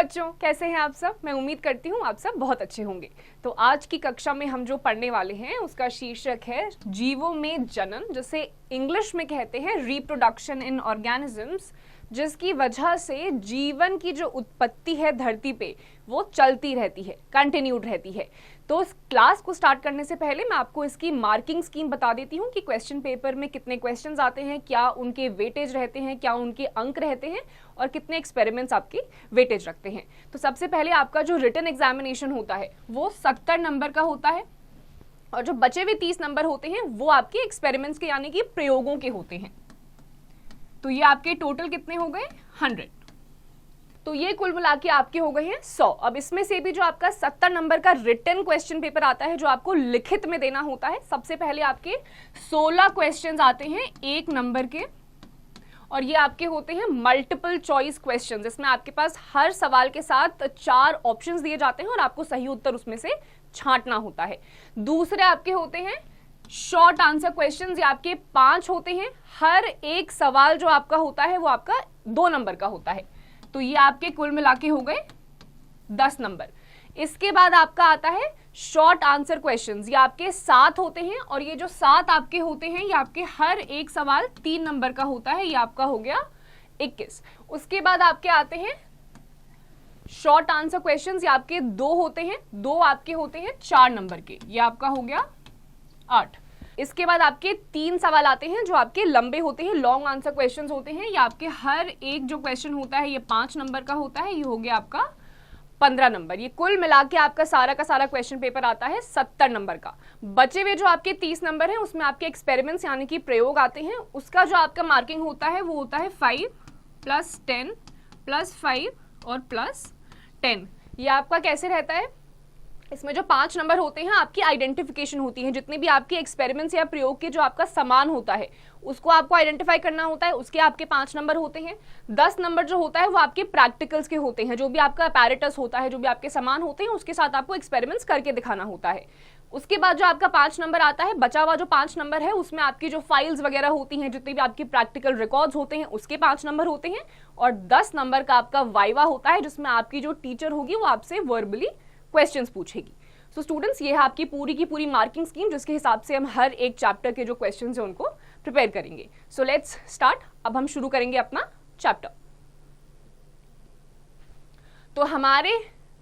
बच्चों, कैसे हैं आप सब। मैं उम्मीद करती हूँ आप सब बहुत अच्छे होंगे। तो आज की कक्षा में हम जो पढ़ने वाले हैं उसका शीर्षक है जीवों में जनन, जिसे इंग्लिश में कहते हैं रिप्रोडक्शन इन ऑर्गेनिजम्स, जिसकी वजह से जीवन की जो उत्पत्ति है धरती पे वो चलती रहती है, कंटिन्यूड रहती है। तो इस क्लास को स्टार्ट करने से पहले मैं आपको इसकी मार्किंग स्कीम बता देती हूँ कि क्वेश्चन पेपर में कितने क्वेश्चंस आते हैं, क्या उनके वेटेज रहते हैं, क्या उनके अंक रहते हैं और कितने एक्सपेरिमेंट्स आपके वेटेज रखते हैं। तो सबसे पहले आपका जो रिटन एग्जामिनेशन होता है वो 70 नंबर का होता है और जो बचे हुए 30 नंबर होते हैं वो आपके एक्सपेरिमेंट्स के यानी कि प्रयोगों के होते हैं। तो ये आपके टोटल कितने हो गए 100। तो ये कुल मिला के आपके हो गए हैं 100। अब इसमें से भी जो आपका 70 नंबर का रिटन क्वेश्चन पेपर आता है जो आपको लिखित में देना होता है, सबसे पहले आपके 16 क्वेश्चंस आते हैं 1 नंबर के और ये आपके होते हैं मल्टीपल चॉइस क्वेश्चंस, जिसमें आपके पास हर सवाल के साथ 4 ऑप्शंस दिए जाते हैं और आपको सही उत्तर उसमें से छांटना होता है। दूसरे आपके होते हैं शॉर्ट आंसर क्वेश्चंस, ये आपके 5 होते हैं। हर एक सवाल जो आपका होता है वो आपका 2 नंबर का होता है। तो ये आपके कुल मिला के हो गए 10 नंबर। इसके बाद आपका आता है शॉर्ट आंसर क्वेश्चंस, ये आपके 7 होते हैं और ये जो 7 आपके होते हैं ये आपके हर एक सवाल 3 नंबर का होता है, ये आपका हो गया 21। उसके बाद आपके आते हैं शॉर्ट आंसर क्वेश्चंस, ये आपके 2 होते हैं, 2 आपके होते हैं 4 नंबर के, ये आपका हो गया 8। इसके बाद आपके 3 सवाल आते हैं जो आपके लंबे होते हैं, लॉन्ग आंसर क्वेश्चंस होते हैं, ये आपके हर एक जो क्वेश्चन होता है ये 5 नंबर का होता है, ये हो गया आपका 15 नंबर। ये कुल मिला के आपका सारा का सारा क्वेश्चन पेपर आता है 70 नंबर का। बचे हुए जो आपके 30 नंबर हैं उसमें आपके एक्सपेरिमेंट्स यानी कि प्रयोग आते हैं, उसका जो आपका मार्किंग होता है वो होता है 5 + 10 + 5 और +10। ये आपका कैसे रहता है, इसमें जो 5 नंबर होते हैं आपकी आइडेंटिफिकेशन होती है, जितने भी आपके एक्सपेरिमेंट्स या प्रयोग के जो आपका सामान होता है उसको आपको आइडेंटिफाई करना होता है, उसके आपके 5 नंबर होते हैं। 10 नंबर जो होता है वो आपके प्रैक्टिकल्स के होते हैं, जो भी आपका अपैरेटस होता है, जो भी आपके सामान होते हैं उसके साथ आपको एक्सपेरिमेंट्स करके दिखाना होता है। उसके बाद जो आपका 5 नंबर आता है, बचा हुआ जो 5 नंबर है उसमें आपकी जो फाइल्स वगैरह होती हैं, जितने भी आपकी प्रैक्टिकल रिकॉर्ड्स होते हैं उसके 5 नंबर होते हैं और 10 नंबर का आपका वाइवा होता है जिसमें आपकी जो टीचर होगी वो आपसे वर्बली क्वेश्चंस पूछेगी। सो स्टूडेंट्स, ये है आपकी पूरी की पूरी मार्किंग स्कीम, जिसके हिसाब से हम हर एक चैप्टर के जो क्वेश्चंस हैं उनको प्रिपेयर करेंगे। So let's start. अब हम शुरू करेंगे अपना चैप्टर। तो हमारे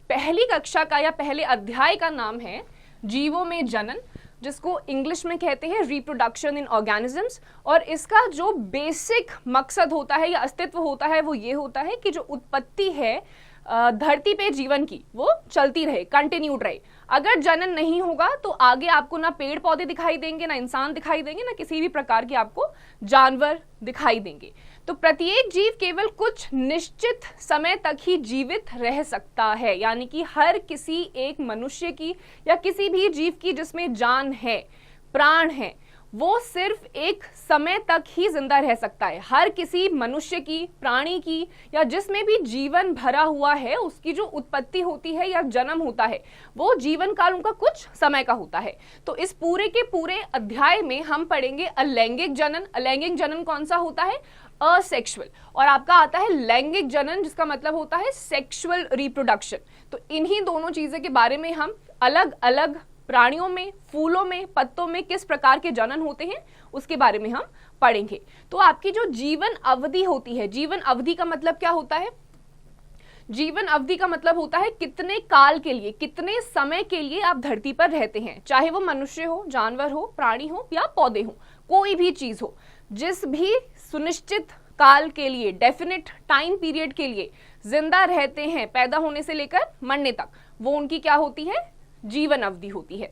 पहली कक्षा का या पहले अध्याय का नाम है जीवों में जनन, जिसको इंग्लिश में कहते हैं रिप्रोडक्शन इन ऑर्गेनिजम्स। और इसका जो बेसिक मकसद होता है या अस्तित्व होता है वो ये होता है कि जो उत्पत्ति है धरती पे जीवन की वो चलती रहे, कंटिन्यूड रहे। अगर जनन नहीं होगा तो आगे आपको ना पेड़ पौधे दिखाई देंगे, ना इंसान दिखाई देंगे, ना किसी भी प्रकार के आपको जानवर दिखाई देंगे। तो प्रत्येक जीव केवल कुछ निश्चित समय तक ही जीवित रह सकता है, यानी कि हर किसी एक मनुष्य की या किसी भी जीव की जिसमें जान है, प्राण है, वो सिर्फ एक समय तक ही जिंदा रह सकता है। हर किसी मनुष्य की, प्राणी की या जिसमें भी जीवन भरा हुआ है उसकी जो उत्पत्ति होती है या जन्म होता है वो जीवन काल उनका कुछ समय का होता है। तो इस पूरे के पूरे अध्याय में हम पढ़ेंगे अलैंगिक जनन। अलैंगिक जनन कौन सा होता है, असेक्सुअल, और आपका आता है लैंगिक जनन जिसका मतलब होता है सेक्सुअल रिप्रोडक्शन। तो इन्हीं दोनों चीजों के बारे में हम अलग अलग प्राणियों में, फूलों में, पत्तों में किस प्रकार के जनन होते हैं उसके बारे में हम पढ़ेंगे। तो आपकी जो जीवन अवधि होती है, जीवन अवधि का मतलब क्या होता है, जीवन अवधि का मतलब होता है कितने काल के लिए, कितने समय के लिए आप धरती पर रहते हैं, चाहे वो मनुष्य हो, जानवर हो, प्राणी हो या पौधे हो, कोई भी चीज हो, जिस भी सुनिश्चित काल के लिए, डेफिनेट टाइम पीरियड के लिए जिंदा रहते हैं पैदा होने से लेकर मरने तक, वो उनकी क्या होती है, जीवन अवधि होती है।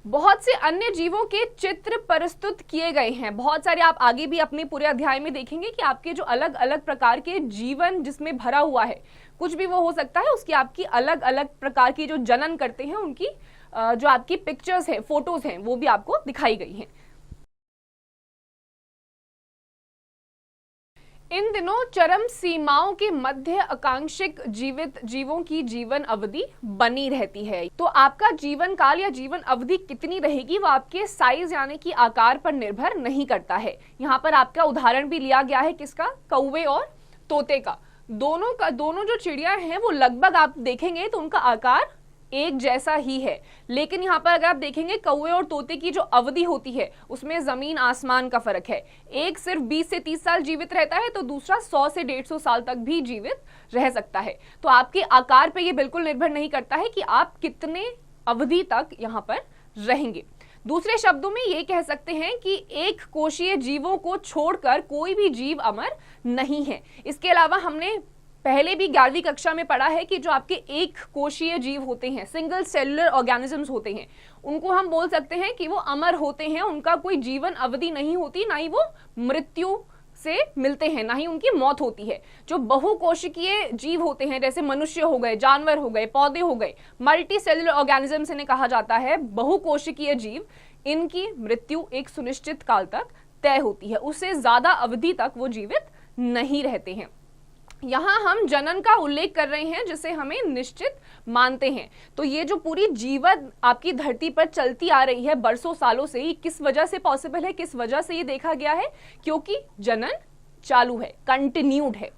बहुत से अन्य जीवों के चित्र प्रस्तुत किए गए हैं, बहुत सारे आप आगे भी अपने पूरे अध्याय में देखेंगे कि आपके जो अलग अलग प्रकार के जीवन जिसमें भरा हुआ है, कुछ भी वो हो सकता है, उसकी आपकी अलग अलग प्रकार की जो जनन करते हैं उनकी जो आपकी पिक्चर्स हैं, फोटोज हैं, वो भी आपको दिखाई गई हैं। इन दिनों चरम सीमाओं के मध्य आकांक्षिक जीवित जीवों की जीवन अवधि बनी रहती है। तो आपका जीवन काल या जीवन अवधि कितनी रहेगी वो आपके साइज यानी कि आकार पर निर्भर नहीं करता है। यहाँ पर आपका उदाहरण भी लिया गया है किसका, कौवे और तोते का। दोनों जो चिड़िया हैं वो लगभग आप देखेंगे तो उनका आकार एक जैसा ही है, लेकिन यहाँ पर अगर आप देखेंगे कौवे और तोते की जो अवधि होती है उसमें जमीन आसमान का फर्क है। एक सिर्फ 20 से 30 साल जीवित रहता है तो दूसरा 100 से 150 साल तक भी जीवित रह सकता है। तो आपके आकार पे ये बिल्कुल निर्भर नहीं करता है कि आप कितने अवधि तक यहाँ पर रहेंगे। दूसरे शब्दों में ये कह सकते हैं कि एक कोशीय जीवों को छोड़कर कोई भी जीव अमर नहीं है। इसके अलावा हमने पहले भी 11वीं कक्षा में पढ़ा है कि जो आपके एक कोशीय जीव होते हैं, सिंगल सेलुलर ऑर्गेनिजम्स होते हैं, उनको हम बोल सकते हैं कि वो अमर होते हैं, उनका कोई जीवन अवधि नहीं होती, ना ही वो मृत्यु से मिलते हैं, ना ही उनकी मौत होती है। जो बहुकोशिकीय जीव होते हैं जैसे मनुष्य हो गए, जानवर हो गए, पौधे हो गए, मल्टी सेलुलर ऑर्गेनिजम्स इन्हें कहा जाता है, बहुकोशिकीय जीव, इनकी मृत्यु एक सुनिश्चित काल तक तय होती है, उससे ज्यादा अवधि तक वो जीवित नहीं रहते हैं। यहाँ हम जनन का उल्लेख कर रहे हैं जिसे हमें निश्चित मानते हैं। तो ये जो पूरी जीवन आपकी धरती पर चलती आ रही है बरसों सालों से, किस वजह से पॉसिबल है, किस वजह से ये देखा गया है? क्योंकि जनन चालू है, कंटिन्यूड है।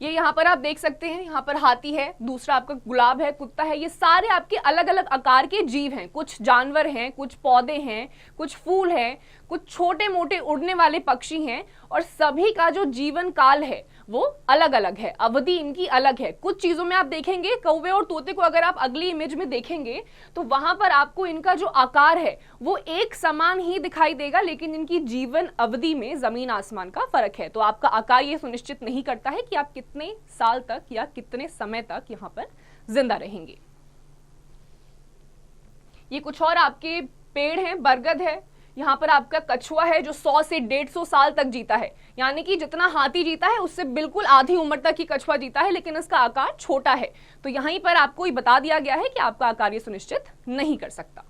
ये यहाँ पर आप देख सकते हैं, यहाँ पर हाथी है, दूसरा आपका गुलाब है, कुत्ता है, ये सारे आपके अलग अलग आकार के जीव हैं। कुछ जानवर हैं, कुछ पौधे हैं, कुछ फूल हैं, कुछ छोटे मोटे उड़ने वाले पक्षी हैं, और सभी का जो जीवन काल है वो अलग अलग है, अवधि इनकी अलग है। कुछ चीजों में आप देखेंगे कौवे और तोते को अगर आप अगली इमेज में देखेंगे तो वहां पर आपको इनका जो आकार है वो एक समान ही दिखाई देगा, लेकिन इनकी जीवन अवधि में जमीन आसमान का फर्क है। तो आपका आकार ये सुनिश्चित नहीं करता है कि आप कितने साल तक या कितने समय तक यहाँ पर जिंदा रहेंगे। ये कुछ और आपके पेड़ हैं, बरगद है, यहाँ पर आपका कछुआ है जो 100 से 150 साल तक जीता है, यानी कि जितना हाथी जीता है उससे बिल्कुल आधी उम्र तक ही कछुआ जीता है, लेकिन इसका आकार छोटा है। तो यहीं पर आपको ये बता दिया गया है कि आपका आकार ये सुनिश्चित नहीं कर सकता।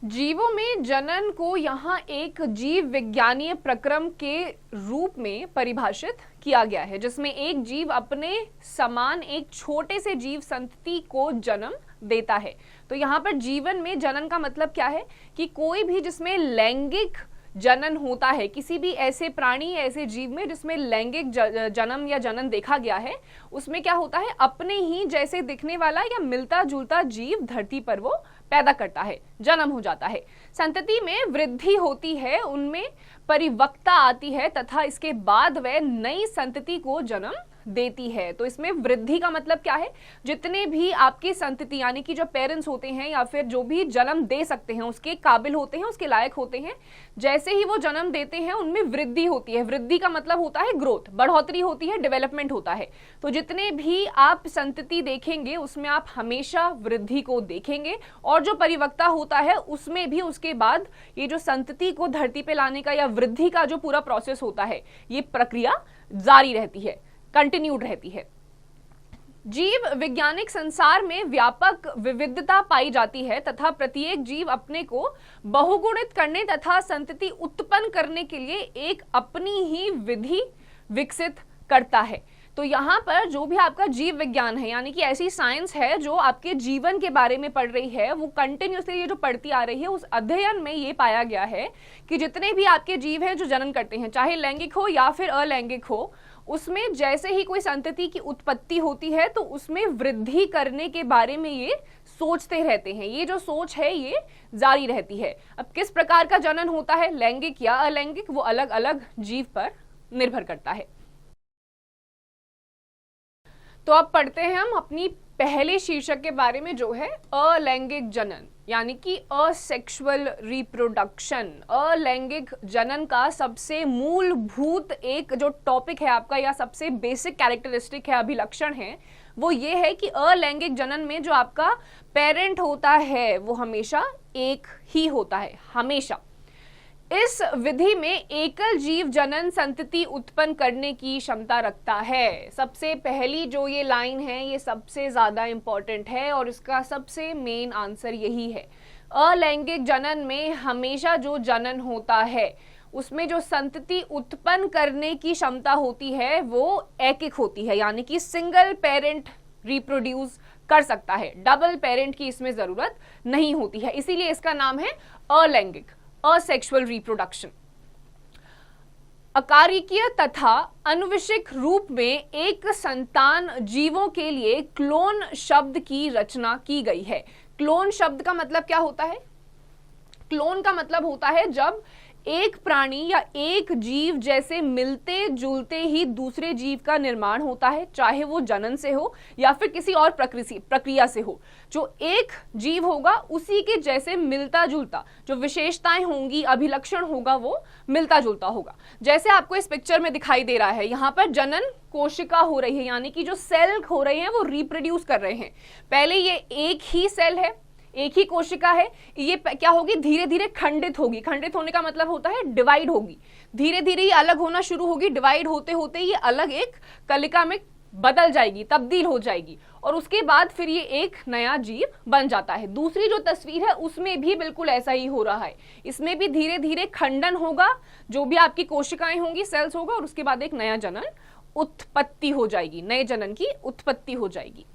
जीवों में जनन को यहाँ एक जीव विज्ञानीय प्रक्रम के रूप में परिभाषित किया गया है, जिसमें एक जीव अपने समान एक छोटे से जीव संतति को जन्म देता है। तो यहाँ पर जीवन में जनन का मतलब क्या है कि कोई भी जिसमें लैंगिक जनन होता है, किसी भी ऐसे प्राणी, ऐसे जीव में जिसमें लैंगिक जन्म या जनन देखा गया है, उसमें क्या होता है, अपने ही जैसे दिखने वाला या मिलता जुलता जीव धरती पर वो पैदा करता है, जन्म हो जाता है। संतति में वृद्धि होती है, उनमें परिपक्वता आती है तथा इसके बाद वह नई संतति को जन्म देती है। तो इसमें वृद्धि का मतलब क्या है, जितने भी आपकी संतति यानी कि जो पेरेंट्स होते हैं या फिर जो भी जन्म दे सकते हैं, उसके काबिल होते हैं, उसके लायक होते हैं, जैसे ही वो जन्म देते हैं उनमें वृद्धि होती है। वृद्धि का मतलब होता है ग्रोथ, बढ़ोतरी होती है, डेवलपमेंट होता है। तो जितने भी आप संतति देखेंगे उसमें आप हमेशा वृद्धि को देखेंगे, और जो परिपक्वता होता है उसमें भी उसके बाद ये जो संतति को धरती पे लाने का या वृद्धि का जो पूरा प्रोसेस होता है, ये प्रक्रिया जारी रहती है, कंटिन्यूड रहती है। जीव वैज्ञानिक संसार में व्यापक विविधता पाई जाती है तथा प्रत्येक जीव अपने को बहुगुणित करने तथा संतति उत्पन्न करने के लिए एक अपनी ही विधि विकसित करता है। तो यहाँ पर जो भी आपका जीव विज्ञान है, यानी कि ऐसी साइंस है जो आपके जीवन के बारे में पढ़ रही है, वो कंटिन्यूसली ये जो पढ़ती आ रही है, उस अध्ययन में ये पाया गया है कि जितने भी आपके जीव हैं जो जनन करते हैं, चाहे लैंगिक हो या फिर अलैंगिक हो, उसमें जैसे ही कोई संतति की उत्पत्ति होती है तो उसमें वृद्धि करने के बारे में ये सोचते रहते हैं। ये जो सोच है ये जारी रहती है। अब किस प्रकार का जनन होता है, लैंगिक या अलैंगिक, वो अलग अलग जीव पर निर्भर करता है। तो अब पढ़ते हैं हम अपनी पहले शीर्षक के बारे में, जो है अलैंगिक जनन, यानी कि असेक्सुअल रिप्रोडक्शन। अलैंगिक जनन का सबसे मूलभूत एक जो टॉपिक है आपका, या सबसे बेसिक कैरेक्टरिस्टिक है, अभिलक्षण है, वो ये है कि अलैंगिक जनन में जो आपका पेरेंट होता है वो हमेशा एक ही होता है, हमेशा। इस विधि में एकल जीव जनन संतति उत्पन्न करने की क्षमता रखता है। सबसे पहली जो ये लाइन है ये सबसे ज्यादा इंपॉर्टेंट है और इसका सबसे मेन आंसर यही है। अलैंगिक जनन में हमेशा जो जनन होता है उसमें जो संतति उत्पन्न करने की क्षमता होती है वो ऐकिक होती है, यानी कि सिंगल पेरेंट रिप्रोड्यूस कर सकता है, डबल पेरेंट की इसमें जरूरत नहीं होती है, इसीलिए इसका नाम है अलैंगिक, असेक्सुअल रिप्रोडक्शन। अकारिकीय तथा आनुवंशिक रूप में एक संतान जीवों के लिए क्लोन शब्द की रचना की गई है। क्लोन शब्द का मतलब क्या होता है? क्लोन का मतलब होता है जब एक प्राणी या एक जीव जैसे मिलते जुलते ही दूसरे जीव का निर्माण होता है, चाहे वो जनन से हो या फिर किसी और प्रक्रिया से हो। जो एक जीव होगा उसी के जैसे मिलता जुलता जो विशेषताएं होंगी, अभिलक्षण होगा, वो मिलता जुलता होगा। जैसे आपको इस पिक्चर में दिखाई दे रहा है, यहाँ पर जनन कोशिका हो रही है, यानी कि जो सेल हो रहे हैं वो रिप्रोड्यूस कर रहे हैं। पहले ये एक ही सेल है, एक ही कोशिका है, ये क्या होगी, धीरे धीरे खंडित होगी। खंडित होने का मतलब होता है डिवाइड होगी, धीरे धीरे ये अलग होना शुरू होगी। डिवाइड होते होते ये अलग एक कलिका में बदल जाएगी, तब्दील हो जाएगी, और उसके बाद फिर ये एक नया जीव बन जाता है। दूसरी जो तस्वीर है उसमें भी बिल्कुल ऐसा ही हो रहा है। इसमें भी धीरे धीरे खंडन होगा, जो भी आपकी कोशिकाएं होंगी, सेल्स होगा, और उसके बाद एक नया जनन उत्पत्ति हो जाएगी, नए जनन की उत्पत्ति हो जाएगी।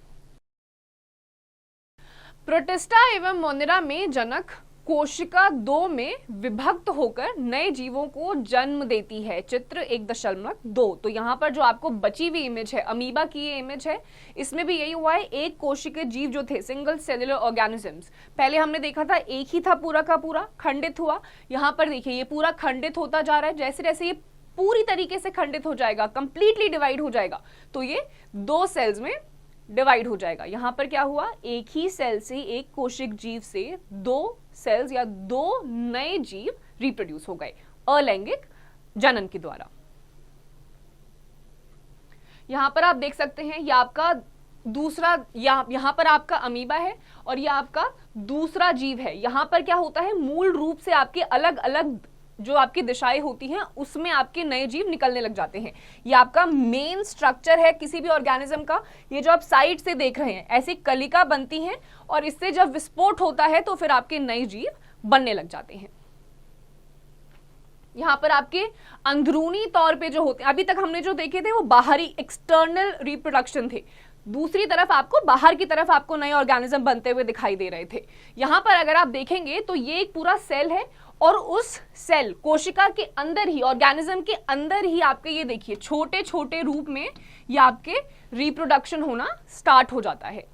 प्रोटिस्टा एवं मोनेरा में जनक कोशिका 2 में विभक्त होकर नए जीवों को जन्म देती है। चित्र 1.2। तो यहाँ पर जो आपको बची हुई इमेज है, अमीबा की ये इमेज है, इसमें भी यही हुआ है। एक कोशिकीय जीव जो थे, सिंगल सेलुलर ऑर्गेनिजम्स, पहले हमने देखा था एक ही था, पूरा का पूरा खंडित हुआ। यहाँ पर देखिए ये पूरा खंडित होता जा रहा है। जैसे जैसे ये पूरी तरीके से खंडित हो जाएगा, कंप्लीटली डिवाइड हो जाएगा, तो ये 2 सेल्स में डिवाइड हो जाएगा। यहां पर क्या हुआ, एक ही सेल से, एक कोशिक जीव से 2 सेल्स या 2 नए जीव रिप्रोड्यूस हो गए अलैंगिक जनन के द्वारा। यहां पर आप देख सकते हैं, यह आपका दूसरा, यहां पर आपका अमीबा है और यह आपका दूसरा जीव है। यहां पर क्या होता है, मूल रूप से आपके अलग अलग जो आपकी दिशाएं होती हैं उसमें आपके नए जीव निकलने लग जाते हैं। ये आपका मेन स्ट्रक्चर है किसी भी ऑर्गेनिज्म का। ये जो आप साइड से देख रहे हैं, ऐसी कलिका बनती है और इससे जब विस्फोट होता है तो फिर आपके नए जीव बनने लग जाते हैं। यहां पर आपके अंदरूनी तौर पे जो होते हैं, अभी तक हमने जो देखे थे वो बाहरी एक्सटर्नल रिप्रोडक्शन थे। दूसरी तरफ आपको, बाहर की तरफ आपको नए ऑर्गेनिज्म बनते हुए दिखाई दे रहे थे। यहां पर अगर आप देखेंगे तो ये एक पूरा सेल है और उस सेल कोशिका के अंदर ही, ऑर्गेनिज्म के अंदर ही आपके ये देखिए छोटे छोटे रूप में ये आपके रिप्रोडक्शन होना स्टार्ट हो जाता है।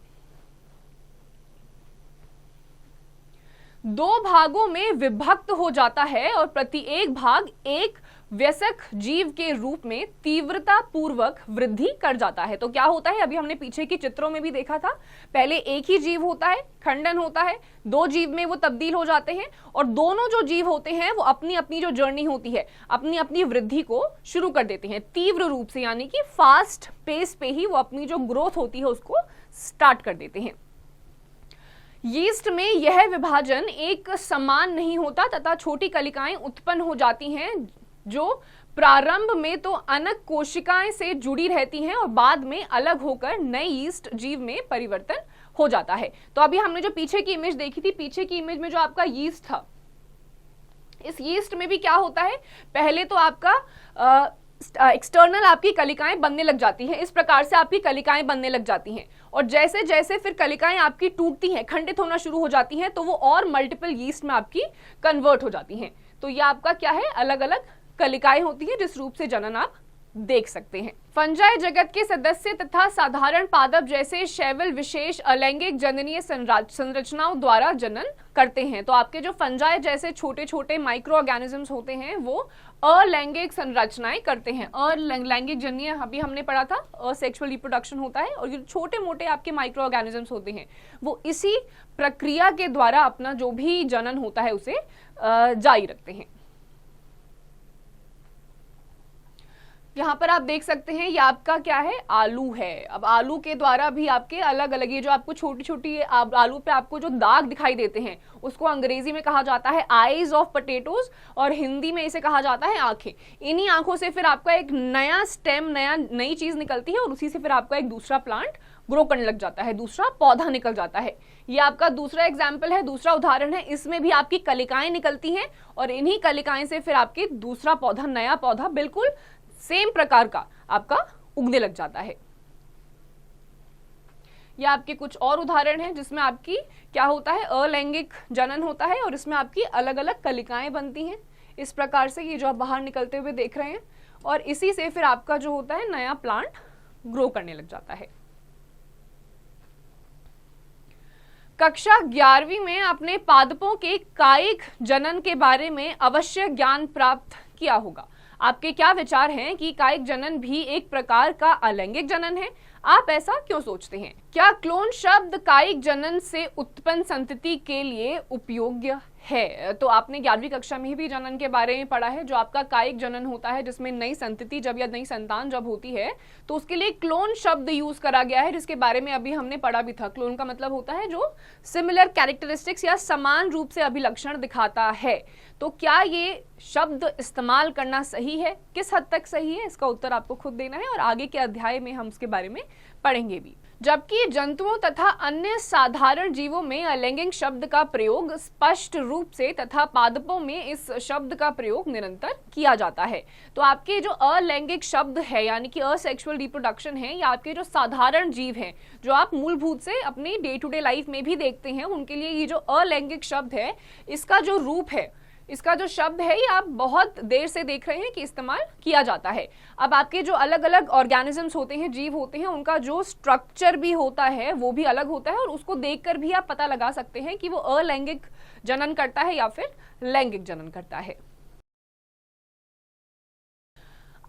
2 भागों में विभक्त हो जाता है और प्रत्येक भाग एक वयस्क जीव के रूप में तीव्रता पूर्वक वृद्धि कर जाता है। तो क्या होता है, अभी हमने पीछे के चित्रों में भी देखा था, पहले एक ही जीव होता है, खंडन होता है, 2 जीव में वो तब्दील हो जाते हैं और दोनों जो जीव होते हैं वो अपनी अपनी जो जर्नी होती है, अपनी अपनी वृद्धि को शुरू कर देते हैं तीव्र रूप से, यानी कि फास्ट पेस पे ही वो अपनी जो ग्रोथ होती है उसको स्टार्ट कर देते हैं। यीस्ट में यह विभाजन एक समान नहीं होता तथा छोटी कलिकाएं उत्पन्न हो जाती हैं जो प्रारंभ में तो अनक कोशिकाएं से जुड़ी रहती हैं और बाद में अलग होकर नए यीस्ट जीव में परिवर्तन हो जाता है। तो अभी हमने जो पीछे की इमेज देखी थी, पीछे की इमेज में जो आपका यीस्ट था, इस यीस्ट में भी क्या होता है, पहले तो आपका एक्सटर्नल आपकी कलिकाएं बनने लग जाती हैं। इस प्रकार से आपकी कलिकाएं बनने लग जाती हैं और जैसे जैसे फिर कलिकाएं आपकी टूटती हैं, खंडित होना शुरू हो जाती हैं, तो वो और मल्टीपल यीस्ट में आपकी कन्वर्ट हो जाती हैं। तो ये आपका क्या है, अलग अलग कलिकाएं होती हैं जिस रूप से जनन आप देख सकते हैं। फंजाई जगत के सदस्य तथा साधारण पादप जैसे शैवल विशेष अलैंगिक जननीय संरचनाओं द्वारा जनन करते हैं। तो आपके जो फंजाई जैसे छोटे छोटे माइक्रो ऑर्गेनिजम्स होते हैं वो अलैंगिक संरचनाएं करते हैं। अलैंगिक जननीय अभी हमने पढ़ा था, असेक्सुअल रिप्रोडक्शन होता है, और ये छोटे मोटे आपके माइक्रो ऑर्गेनिजम्स होते हैं वो इसी प्रक्रिया के द्वारा अपना जो भी जनन होता है उसे जारी रखते हैं। यहाँ पर आप देख सकते हैं ये आपका क्या है, आलू है। अब आलू के द्वारा भी आपके अलग अलग, ये जो आपको छोटी छोटी आलू पे आपको जो दाग दिखाई देते हैं उसको अंग्रेजी में कहा जाता है आईज ऑफ पोटैटोज और हिंदी में इसे कहा जाता है आंखें। इन्हीं आंखों से फिर आपका एक नया स्टेम, नई चीज निकलती है और उसी से फिर आपका एक दूसरा प्लांट ग्रो करने लग जाता है, दूसरा पौधा निकल जाता है। ये आपका दूसरा एग्जाम्पल है, दूसरा उदाहरण है। इसमें भी आपकी कलिकाएं निकलती हैं और इन्हीं कलिकाएं से फिर आपके दूसरा पौधा, नया पौधा बिल्कुल सेम प्रकार का आपका उगने लग जाता है। यह आपके कुछ और उदाहरण हैं जिसमें आपकी क्या होता है, अलैंगिक जनन होता है और इसमें आपकी अलग अलग कलिकाएं बनती हैं। इस प्रकार से ये जो आप बाहर निकलते हुए देख रहे हैं और इसी से फिर आपका जो होता है नया प्लांट ग्रो करने लग जाता है। कक्षा 11वीं में आपने पादपों के कायिक जनन के बारे में अवश्य ज्ञान प्राप्त किया होगा। आपके क्या विचार हैं कि कायिक जनन भी एक प्रकार का अलैंगिक जनन है? आप ऐसा क्यों सोचते हैं? क्या क्लोन शब्द कायिक जनन से उत्पन्न संतति के लिए उपयोग्य है? तो आपने 11वीं कक्षा में भी जनन के बारे में पढ़ा है। जो आपका कायिक जनन होता है, जिसमें नई संतति जब या नई संतान जब होती है, तो उसके लिए क्लोन शब्द यूज करा गया है, जिसके बारे में अभी हमने पढ़ा भी था। क्लोन का मतलब होता है जो सिमिलर कैरेक्टरिस्टिक्स या समान रूप से अभिलक्षण दिखाता है। तो क्या ये शब्द इस्तेमाल करना सही है? किस हद तक सही है, इसका उत्तर आपको खुद देना है और आगे के अध्याय में हम उसके बारे में पढ़ेंगे भी। जबकि जंतुओं तथा अन्य साधारण जीवों में अलैंगिक शब्द का प्रयोग स्पष्ट रूप से तथा पादपों में इस शब्द का प्रयोग निरंतर किया जाता है। तो आपके जो अलैंगिक शब्द है यानी कि असेक्सुअल रिप्रोडक्शन है, या आपके जो साधारण जीव हैं जो आप मूलभूत से अपनी डे टू डे लाइफ में भी देखते हैं, उनके लिए ये जो अलैंगिक शब्द है, इसका जो रूप है, इसका जो शब्द है, ये आप बहुत देर से देख रहे हैं कि इस्तेमाल किया जाता है। अब आपके जो अलग अलग ऑर्गेनिजम्स होते हैं, जीव होते हैं, उनका जो स्ट्रक्चर भी होता है वो भी अलग होता है और उसको देखकर भी आप पता लगा सकते हैं कि वो अलैंगिक जनन करता है या फिर लैंगिक जनन करता है।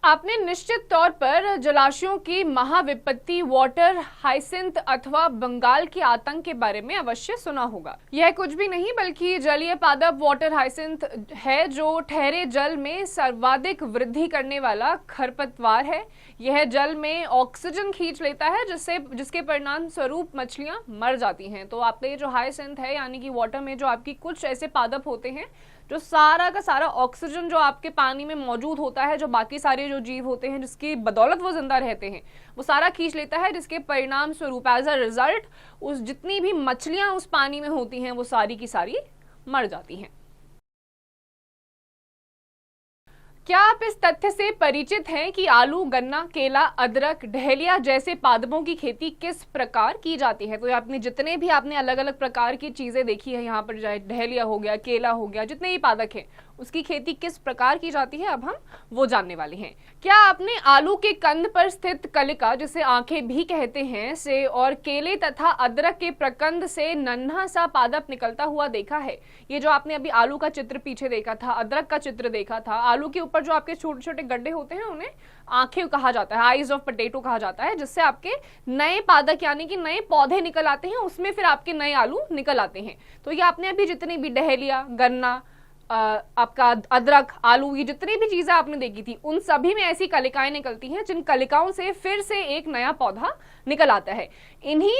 आपने निश्चित तौर पर जलाशयों की महाविपत्ति वाटर हाइसिंथ अथवा बंगाल के आतंक के बारे में अवश्य सुना होगा। यह कुछ भी नहीं बल्कि जलीय पादप वाटर हाइसिंथ है, जो ठहरे जल में सर्वाधिक वृद्धि करने वाला खरपतवार है। यह जल में ऑक्सीजन खींच लेता है, जिसके परिणाम स्वरूप मछलियां मर जाती हैं। तो आपके जो हाइसिंथ है यानी कि वाटर में जो आपकी कुछ ऐसे पादप होते हैं जो सारा का सारा ऑक्सीजन जो आपके पानी में मौजूद होता है, जो बाकी सारे जो जीव होते हैं जिसकी बदौलत वो जिंदा रहते हैं, वो सारा खींच लेता है, जिसके परिणाम स्वरूप एज अ रिजल्ट उस जितनी भी मछलियां उस पानी में होती हैं वो सारी की सारी मर जाती हैं। क्या आप इस तथ्य से परिचित हैं कि आलू, गन्ना, केला, अदरक, डहेलिया जैसे पादपों की खेती किस प्रकार की जाती है? तो आपने जितने भी आपने अलग अलग प्रकार की चीजें देखी है यहाँ पर, चाहे डहेलिया हो गया, केला हो गया, जितने भी पादप हैं उसकी खेती किस प्रकार की जाती है, अब हम वो जानने वाले हैं। क्या आपने आलू के कंद पर स्थित कलिका, जिसे आंखें भी कहते हैं, से और केले तथा अदरक के प्रकंद से नन्हा सा पादप निकलता हुआ देखा है? ये जो आपने अभी आलू का चित्र पीछे देखा था, अदरक का चित्र देखा था, आलू के ऊपर जो आपके छोटे छोटे गड्ढे होते हैं उन्हें आंखें कहा जाता है, आईज ऑफ पोटैटो कहा जाता है, जिससे आपके नए पादप यानी कि नए पौधे निकल आते हैं, उसमें फिर आपके नए आलू निकल आते हैं। तो ये आपने अभी जितनी भी डहेलिया, गन्ना, आपका अदरक, आलू, ये जितनी भी चीजें आपने देखी थी, उन सभी में ऐसी कलिकाएं निकलती हैं जिन कलिकाओं से फिर से एक नया पौधा निकल आता है। इन्हीं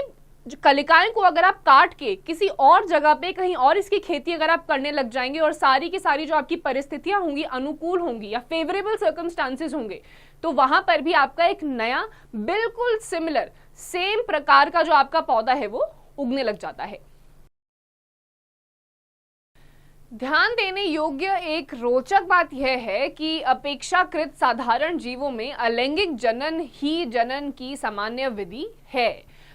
कलिकाएं को अगर आप काट के किसी और जगह पे कहीं और इसकी खेती अगर आप करने लग जाएंगे और सारी की सारी जो आपकी परिस्थितियां होंगी अनुकूल होंगी या फेवरेबल सर्कमस्टांसेस होंगे, तो वहां पर भी आपका एक नया बिल्कुल सिमिलर सेम प्रकार का जो आपका पौधा है वो उगने लग जाता है। ध्यान देने योग्य एक रोचक बात यह है कि अपेक्षाकृत साधारण जीवों में अलैंगिक जनन ही जनन की सामान्य विधि है।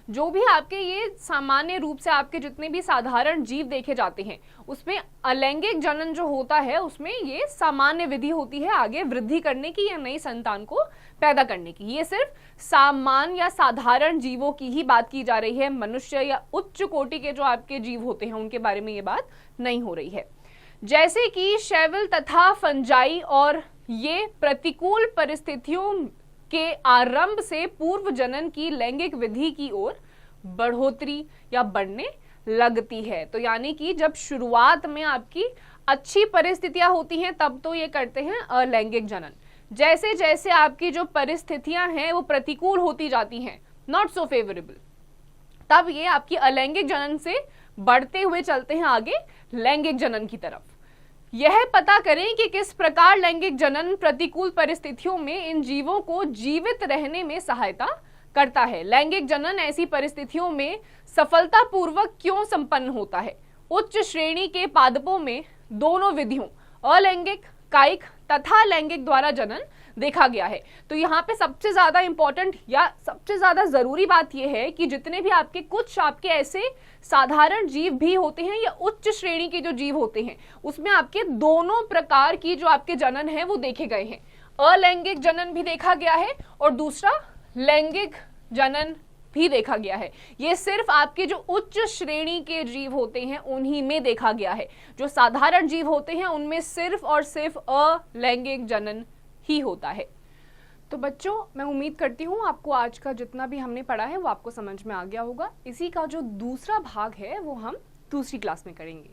जो भी आपके ये सामान्य रूप से आपके जितने भी साधारण जीव देखे जाते हैं उसमें अलैंगिक जनन जो होता है उसमें ये सामान्य विधि होती है आगे वृद्धि करने की या नई संतान को पैदा करने की। ये सिर्फ सामान्य या साधारण जीवों की ही बात की जा रही है, मनुष्य या उच्च कोटि के जो आपके जीव होते हैं उनके बारे में ये बात नहीं हो रही है। जैसे कि शैवल तथा फंजाई और ये प्रतिकूल परिस्थितियों के आरंभ से पूर्व जनन की लैंगिक विधि की ओर बढ़ोतरी या बढ़ने लगती है। तो यानी कि जब शुरुआत में आपकी अच्छी परिस्थितियां होती हैं तब तो ये करते हैं अलैंगिक जनन। जैसे जैसे आपकी जो परिस्थितियां हैं वो प्रतिकूल होती जाती हैं, नॉट सो फेवरेबल, तब ये आपकी अलैंगिक जनन से बढ़ते हुए चलते हैं आगे लैंगिक जनन की तरफ। यह पता करें कि किस प्रकार लैंगिक जनन प्रतिकूल परिस्थितियों में इन जीवों को जीवित रहने में सहायता करता है। लैंगिक जनन ऐसी परिस्थितियों में सफलतापूर्वक क्यों संपन्न होता है? उच्च श्रेणी के पादपों में दोनों विधियों अलैंगिक कायिक तथा लैंगिक द्वारा जनन देखा गया है। तो यहाँ पे सबसे ज्यादा इंपॉर्टेंट या सबसे ज्यादा जरूरी बात यह है कि जितने भी आपके कुछ आपके ऐसे साधारण जीव भी होते हैं या उच्च श्रेणी के जो जीव होते हैं उसमें आपके दोनों प्रकार की जो आपके जनन है वो देखे गए हैं, अलैंगिक जनन भी देखा गया है और दूसरा लैंगिक जनन भी देखा गया है। ये सिर्फ आपके जो उच्च श्रेणी के जीव होते हैं उन्हीं में देखा गया है। जो साधारण जीव होते हैं उनमें सिर्फ और सिर्फ अलैंगिक जनन ही होता है। तो बच्चों, मैं उम्मीद करती हूँ आपको आज का जितना भी हमने पढ़ा है वो आपको समझ में आ गया होगा। इसी का जो दूसरा भाग है वो हम दूसरी क्लास में करेंगे।